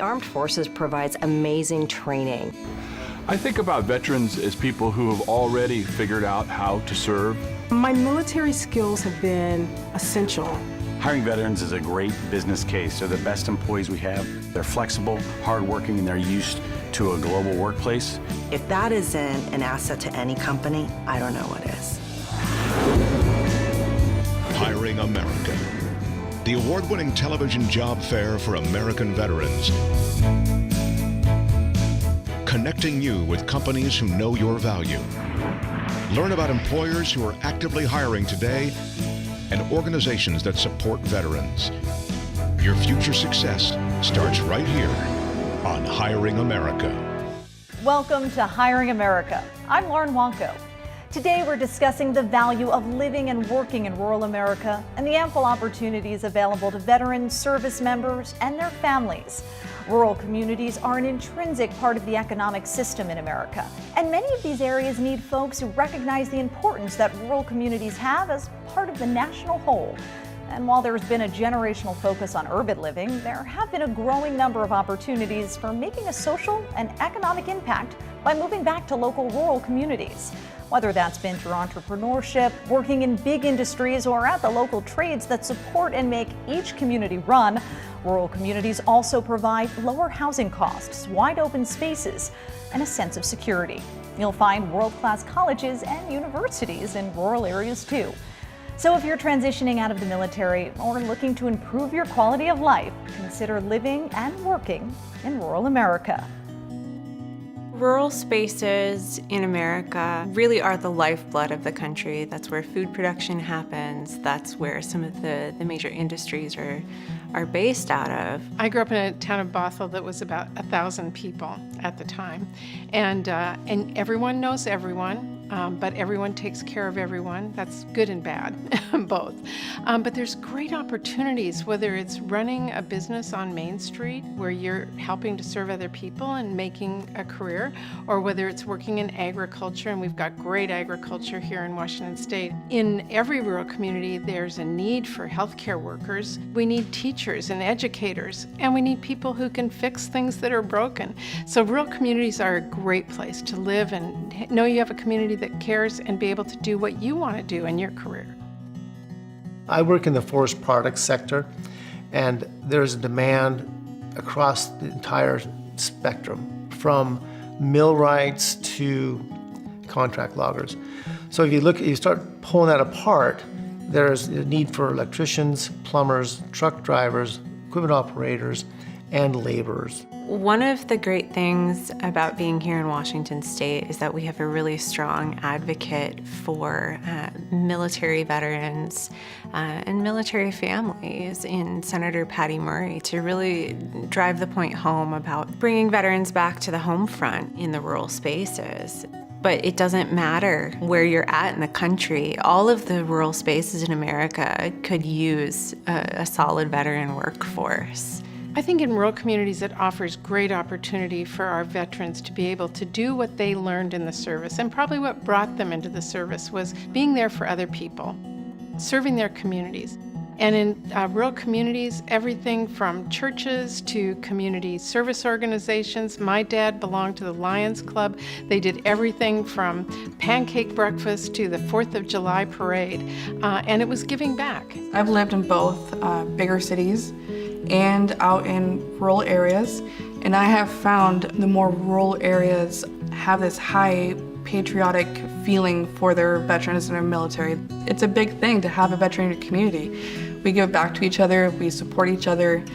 the Armed Forces provides amazing training. I think about veterans as people who have already figured out how to serve. My military skills have been essential. Hiring veterans is a great business case. They're the best employees we have. They're flexible, hardworking, and they're used to a global workplace. If that isn't an asset to any company, I don't know what is. Hiring America, the award-winning television job fair for American veterans. Connecting you with companies who know your value. Learn about employers who are actively hiring today and organizations that support veterans. Your future success starts right here on Hiring America. Welcome to Hiring America. I'm Lauren Wonko. Today we're discussing the value of living and working in rural America and the ample opportunities available to veterans, service members, and their families. Rural communities are an intrinsic part of the economic system in America, and many of these areas need folks who recognize the importance that rural communities have as part of the national whole. And while there's been a generational focus on urban living, there have been a growing number of opportunities for making a social and economic impact by moving back to local rural communities. Whether that's been through entrepreneurship, working in big industries, or at the local trades that support and make each community run, rural communities also provide lower housing costs, wide open spaces, and a sense of security. You'll find world-class colleges and universities in rural areas too. So if you're transitioning out of the military or looking to improve your quality of life, consider living and working in rural America. Rural spaces in America really are the lifeblood of the country. That's where food production happens. That's where some of the major industries are based out of. I grew up in a town of Bothell that was about 1,000 people at the time. And everyone knows everyone, but everyone takes care of everyone. That's good and bad, both. But there's great opportunities, whether it's running a business on Main Street where you're helping to serve other people and making a career, or whether it's working in agriculture, and we've got great agriculture here in Washington State. In every rural community, there's a need for healthcare workers. We need teachers and educators, and we need people who can fix things that are broken. So rural communities are a great place to live and know you have a community that cares and be able to do what you want to do in your career. I work in the forest products sector, and there's a demand across the entire spectrum, from millwrights to contract loggers. So if you start pulling that apart, there's a need for electricians, plumbers, truck drivers, equipment operators, and laborers. One of the great things about being here in Washington State is that we have a really strong advocate for military veterans and military families in Senator Patty Murray to really drive the point home about bringing veterans back to the home front in the rural spaces. But it doesn't matter where you're at in the country. All of the rural spaces in America could use a solid veteran workforce. I think in rural communities it offers great opportunity for our veterans to be able to do what they learned in the service, and probably what brought them into the service was being there for other people, serving their communities. And in rural communities, everything from churches to community service organizations. My dad belonged to the Lions Club. They did everything from pancake breakfast to the 4th of July parade, and it was giving back. I've lived in both bigger cities and out in rural areas, and I have found the more rural areas have this high patriotic feeling for their veterans and their military. It's a big thing to have a veteran in your community. We give back to each other, we support each other.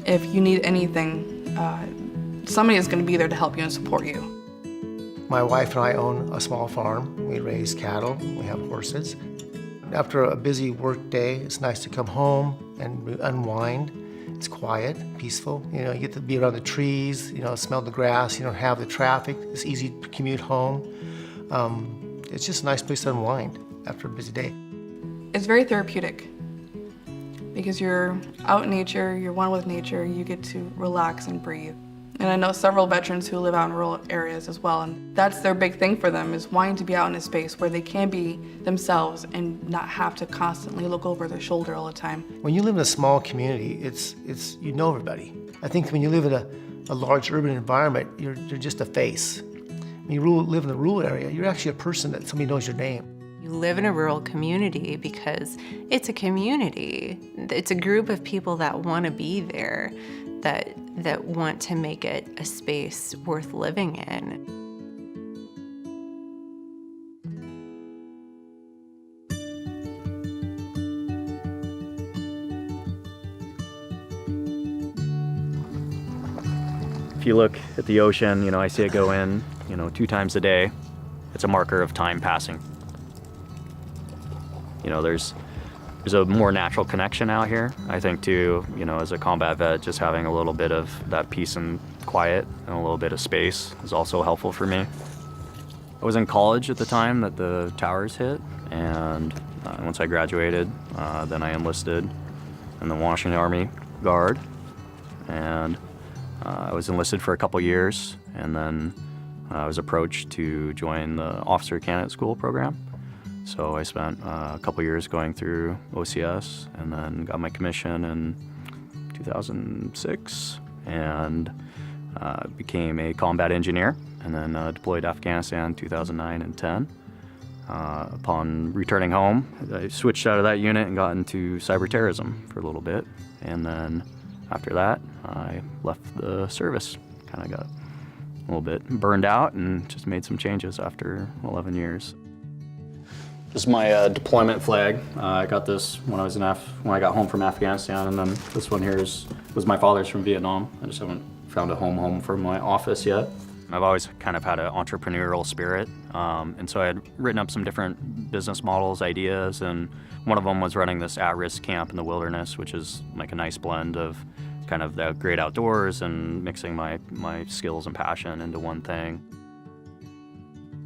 If you need anything, somebody is going to be there to help you and support you. My wife and I own a small farm. We raise cattle, we have horses. After a busy work day, it's nice to come home and unwind. It's quiet, peaceful. You know, you get to be around the trees, smell the grass, you don't have the traffic. It's easy to commute home. It's just a nice place to unwind after a busy day. It's very therapeutic because you're out in nature, you're one with nature, you get to relax and breathe. And I know several veterans who live out in rural areas as well, and that's their big thing for them, is wanting to be out in a space where they can be themselves and not have to constantly look over their shoulder all the time. When you live in a small community, it's you know everybody. I think when you live in a large urban environment, you're just a face. When you live in a rural area, you're actually a person that somebody knows your name. You live in a rural community because it's a community. It's a group of people that want to be there, that want to make it a space worth living in. If you look at the ocean, I see it go in, 2 times a day. It's a marker of time passing. There's a more natural connection out here. I think too, as a combat vet, just having a little bit of that peace and quiet and a little bit of space is also helpful for me. I was in college at the time that the towers hit, and once I graduated, then I enlisted in the Washington Army Guard, and I was enlisted for a couple years, and then I was approached to join the Officer Candidate School program. So I spent a couple years going through OCS, and then got my commission in 2006, and became a combat engineer, and then deployed to Afghanistan in 2009 and 10. Upon returning home, I switched out of that unit and got into cyber terrorism for a little bit, and then after that, I left the service. Kind of got a little bit burned out and just made some changes after 11 years. This is my deployment flag. I got this when I got home from Afghanistan, and then this one here was my father's from Vietnam. I just haven't found a home for my office yet. I've always kind of had an entrepreneurial spirit, and so I had written up some different business models, ideas, and one of them was running this at-risk camp in the wilderness, which is like a nice blend of kind of the great outdoors and mixing my skills and passion into one thing.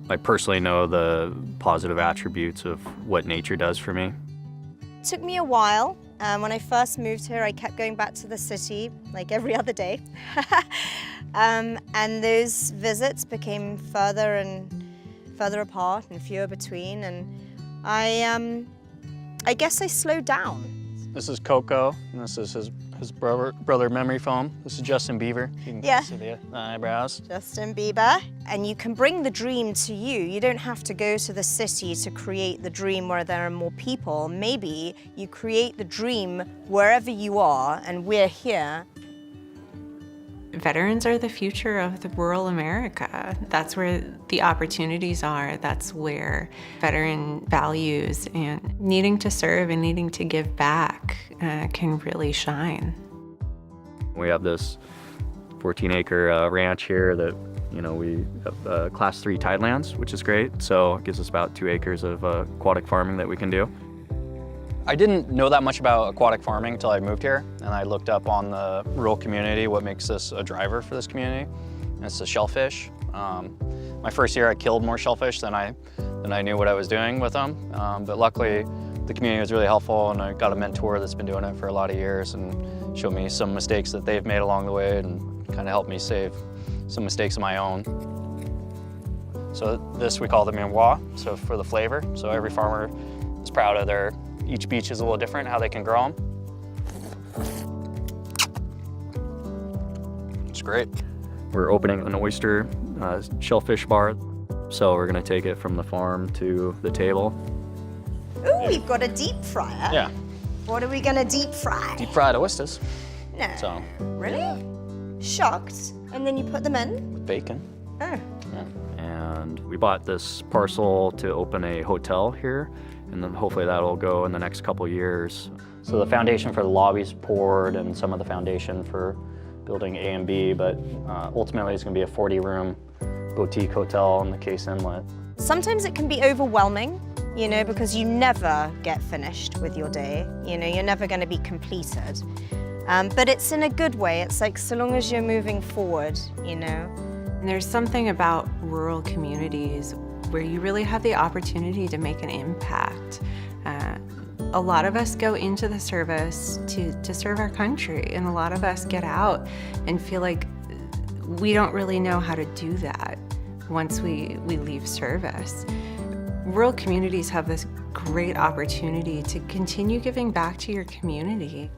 I personally know the positive attributes of what nature does for me. It took me a while. When I first moved here, I kept going back to the city like every other day. And those visits became further and further apart and fewer between. And I guess I slowed down. This is Coco, and this is his brother memory foam. This is Justin Bieber. You can see the eyebrows. Justin Bieber. And you can bring the dream to you. You don't have to go to the city to create the dream where there are more people. Maybe you create the dream wherever you are, and we're here. Veterans are the future of the rural America. That's where the opportunities are. That's where veteran values and needing to serve and needing to give back can really shine. We have this 14-acre ranch here that, we have Class 3 tidelands, which is great. So it gives us about 2 acres of aquatic farming that we can do. I didn't know that much about aquatic farming until I moved here, and I looked up on the rural community what makes this a driver for this community, and it's the shellfish. My first year I killed more shellfish than I knew what I was doing with them, but luckily the community was really helpful, and I got a mentor that's been doing it for a lot of years and showed me some mistakes that they've made along the way and kind of helped me save some mistakes of my own. So this we call the miroir, so for the flavor. So every farmer is proud of each beach is a little different, how they can grow them. It's great. We're opening an oyster shellfish bar, so we're gonna take it from the farm to the table. Ooh, we've got a deep fryer. Yeah. What are we gonna deep fry? Deep fried oysters. No. So. Really? Shucked, and then you put them in? With bacon. Oh. Yeah. And we bought this parcel to open a hotel here, and then hopefully that'll go in the next couple years. So the foundation for the lobby's poured and some of the foundation for building A and B, but ultimately it's gonna be a 40-room boutique hotel on the Case Inlet. Sometimes it can be overwhelming, because you never get finished with your day. You're never gonna be completed. But it's in a good way. It's like so long as you're moving forward, And there's something about rural communities where you really have the opportunity to make an impact. A lot of us go into the service to serve our country, and a lot of us get out and feel like we don't really know how to do that once we leave service. Rural communities have this great opportunity to continue giving back to your community.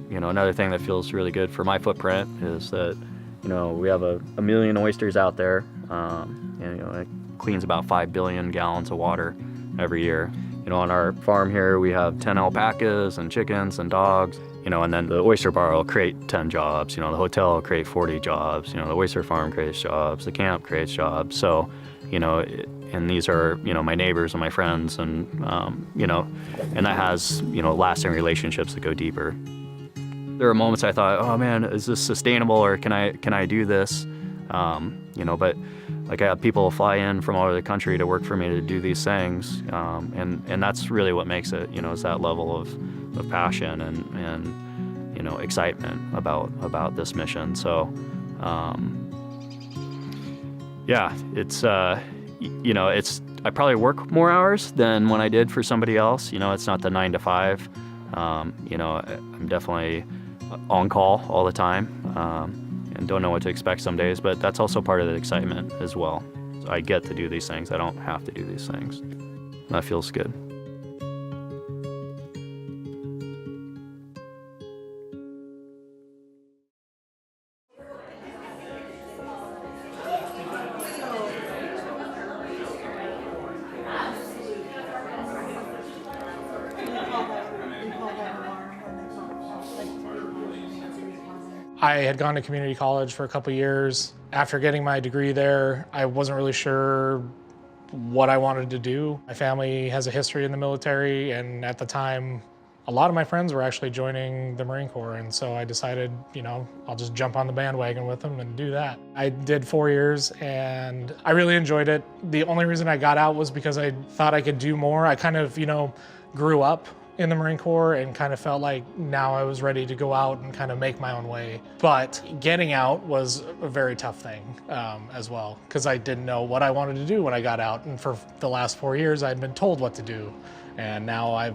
You know, another thing that feels really good for my footprint is that, you know, we have a million oysters out there, and, you know, it cleans about 5 billion gallons of water every year. You know, on our farm here, we have 10 alpacas and chickens and dogs, you know, and then the oyster bar will create 10 jobs, you know, the hotel will create 40 jobs, you know, the oyster farm creates jobs, the camp creates jobs. So, you know, and these are, you know, my neighbors and my friends, and, you know, and that has, you know, lasting relationships that go deeper. There were moments I thought, oh man, is this sustainable, or can I do this? You know, but like I have people fly in from all over the country to work for me to do these things, and that's really what makes it, you know, is that level of passion and you know, excitement about this mission. So yeah, it's you know, I probably work more hours than when I did for somebody else. You know, it's not the 9 to 5. You know, I'm definitely on call all the time, and don't know what to expect some days, but that's also part of the excitement as well. So I get to do these things. I don't have to do these things. That feels good. I had gone to community college for a couple years. After getting my degree there, I wasn't really sure what I wanted to do. My family has a history in the military, and at the time, a lot of my friends were actually joining the Marine Corps, and so I decided, you know, I'll just jump on the bandwagon with them and do that. I did 4 years, and I really enjoyed it. The only reason I got out was because I thought I could do more. I kind of, you know, grew up in the Marine Corps and kind of felt like now I was ready to go out and kind of make my own way. But getting out was a very tough thing as well, because I didn't know what I wanted to do when I got out. And for the last 4 years, I'd been told what to do. And now I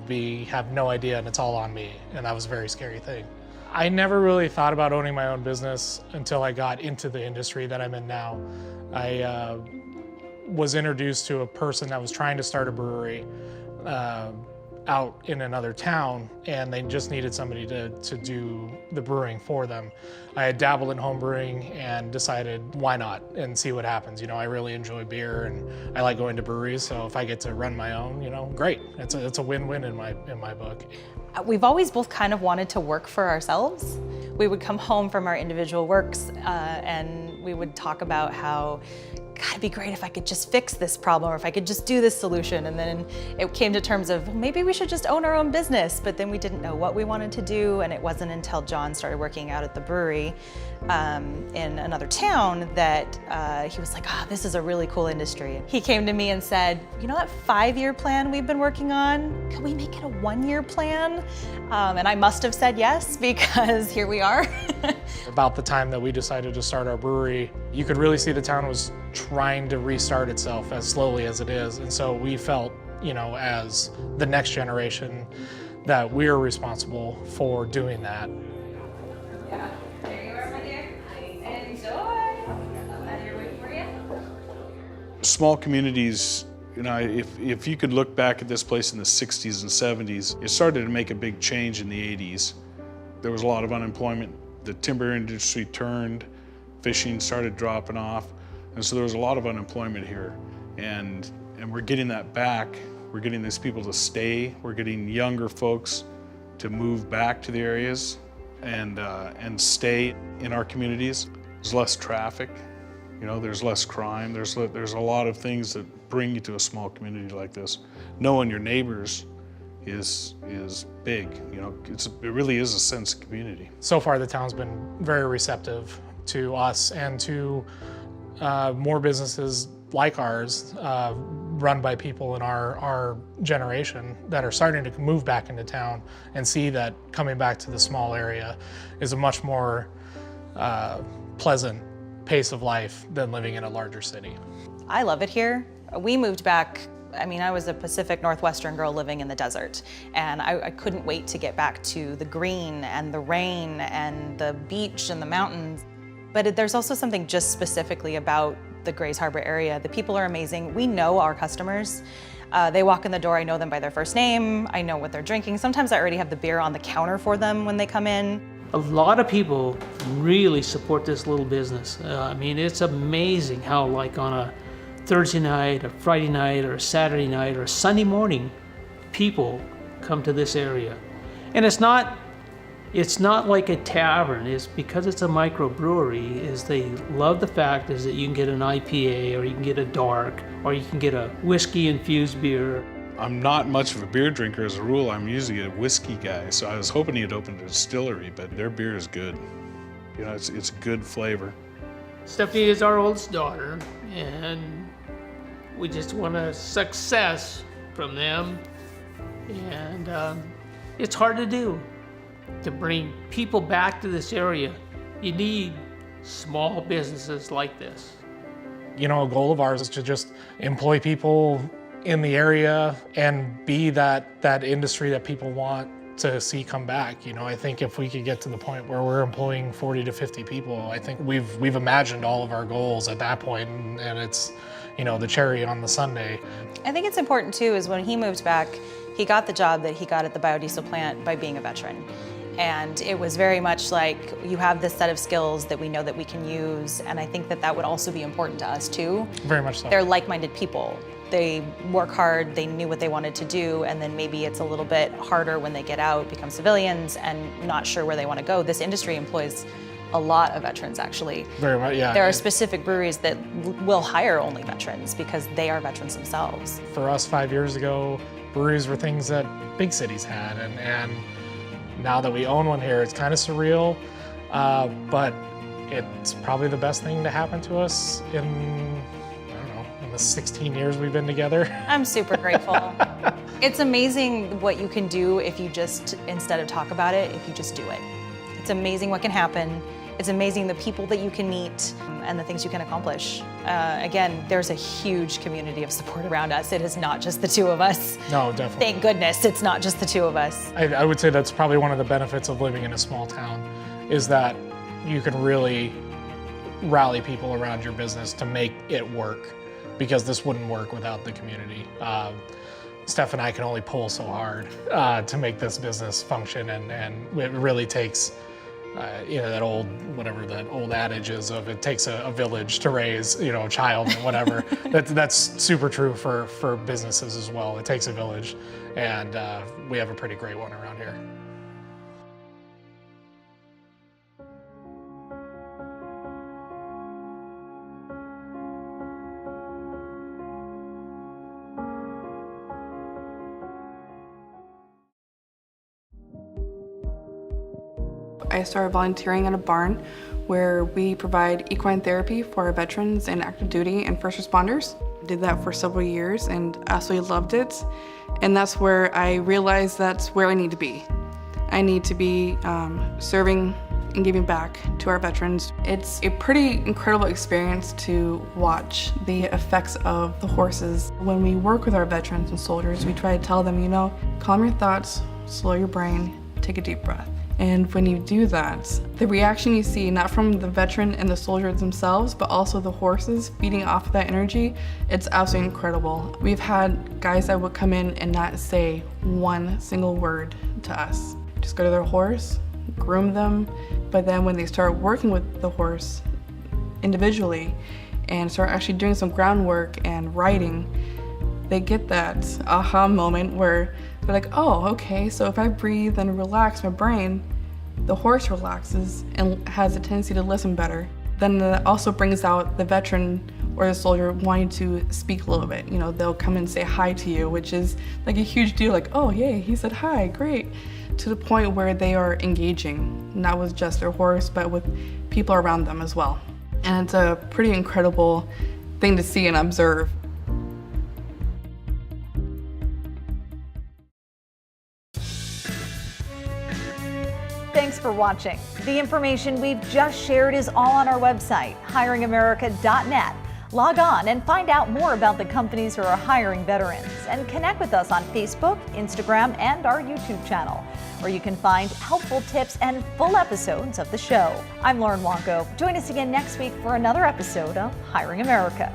have no idea, and it's all on me. And that was a very scary thing. I never really thought about owning my own business until I got into the industry that I'm in now. I was introduced to a person that was trying to start a brewery out in another town, and they just needed somebody to do the brewing for them. I had dabbled in home brewing and decided why not and see what happens. You know, I really enjoy beer and I like going to breweries, so if I get to run my own, you know, great. It's a win-win in my book. We've always both kind of wanted to work for ourselves. We would come home from our individual works and we would talk about how, God, it'd be great if I could just fix this problem, or if I could just do this solution. And then it came to terms of, well, maybe we should just own our own business, but then we didn't know what we wanted to do. And it wasn't until John started working out at the brewery in another town that he was like, oh, this is a really cool industry. He came to me and said, you know that 5-year plan we've been working on, can we make it a 1-year plan? And I must have said yes, because here we are. About the time that we decided to start our brewery, you could really see the town was trying to restart itself as slowly as it is. And so we felt, you know, as the next generation, that we are responsible for doing that. Yeah, there you are, my dear. Enjoy. I'm here waiting for you. Small communities, you know, if you could look back at this place in the 60s and 70s, it started to make a big change in the 80s. There was a lot of unemployment. The timber industry turned, fishing started dropping off, and so there was a lot of unemployment here. And we're getting that back. We're getting these people to stay. We're getting younger folks to move back to the areas and stay in our communities. There's less traffic, you know, there's less crime. There's a lot of things that bring you to a small community like this. Knowing your neighbors is big, you know, it really is a sense of community. So far the town's been very receptive to us and to more businesses like ours, run by people in our generation that are starting to move back into town and see that coming back to the small area is a much more pleasant pace of life than living in a larger city. I love it here. We moved back I mean, I was a Pacific Northwestern girl living in the desert, and I couldn't wait to get back to the green and the rain and the beach and the mountains. But there's also something just specifically about the Grays Harbor area. The people are amazing. We know our customers. They walk in the door, I know them by their first name, I know what they're drinking. Sometimes I already have the beer on the counter for them when they come in. A lot of people really support this little business. I mean, it's amazing how, like, on a Thursday night, a Friday night, or a Saturday night, or a Sunday morning, people come to this area. And it's not like a tavern. It's because it's a microbrewery, is they love the fact is that you can get an IPA, or you can get a dark, or you can get a whiskey infused beer. I'm not much of a beer drinker as a rule. I'm usually a whiskey guy, so I was hoping he'd open a distillery, but their beer is good. You know, it's good flavor. Stephanie is our oldest daughter, and we just want a success from them. And it's hard to do. To bring people back to this area, you need small businesses like this. You know, a goal of ours is to just employ people in the area and be that industry that people want to see come back. You know, I think if we could get to the point where we're employing 40 to 50 people, I think we've imagined all of our goals at that point, and it's, you know, the cherry on the sundae. I think it's important too is when he moved back, he got the job that he got at the biodiesel plant by being a veteran. And it was very much like, you have this set of skills that we know that we can use, and I think that would also be important to us too. Very much so. They're like-minded people. They work hard, they knew what they wanted to do, and then maybe it's a little bit harder when they get out, become civilians, and not sure where they want to go. This industry employs a lot of veterans, actually. Very much, yeah. There are specific breweries that will hire only veterans because they are veterans themselves. For us 5 years ago, breweries were things that big cities had, and now that we own one here, it's kind of surreal, but it's probably the best thing to happen to us in the 16 years we've been together. I'm super grateful. It's amazing what you can do if you just, instead of talk about it, if you just do it. It's amazing what can happen. It's amazing the people that you can meet and the things you can accomplish. Again, there's a huge community of support around us. It is not just the two of us. No, definitely. Thank goodness it's not just the two of us. I would say that's probably one of the benefits of living in a small town, is that you can really rally people around your business to make it work, because this wouldn't work without the community. Steph and I can only pull so hard to make this business function, and it really takes you know, that old adage is of it takes a village to raise, you know, a child and whatever. That's super true for businesses as well. It takes a village, and we have a pretty great one around here. I started volunteering at a barn where we provide equine therapy for our veterans and active duty and first responders. Did that for several years and absolutely loved it. And that's where I realized that's where I need to be. I need to be serving and giving back to our veterans. It's a pretty incredible experience to watch the effects of the horses. When we work with our veterans and soldiers, we try to tell them, you know, calm your thoughts, slow your brain, take a deep breath. And when you do that, the reaction you see, not from the veteran and the soldiers themselves, but also the horses feeding off of that energy, it's absolutely incredible. We've had guys that would come in and not say one single word to us. Just go to their horse, groom them, but then when they start working with the horse individually and start actually doing some groundwork and riding, they get that aha moment where they're like, oh, okay, so if I breathe and relax my brain, the horse relaxes and has a tendency to listen better. Then that also brings out the veteran or the soldier wanting to speak a little bit. You know, they'll come and say hi to you, which is like a huge deal, like, oh, yay, he said hi, great. To the point where they are engaging, not with just their horse, but with people around them as well. And it's a pretty incredible thing to see and observe. Thanks for watching. The information we've just shared is all on our website, hiringamerica.net, Log on and find out more about the companies who are hiring veterans, and connect with us on Facebook, Instagram, and our YouTube channel, where you can find helpful tips and full episodes of the show. I'm Lauren Wanko. Join us again next week for another episode of Hiring America.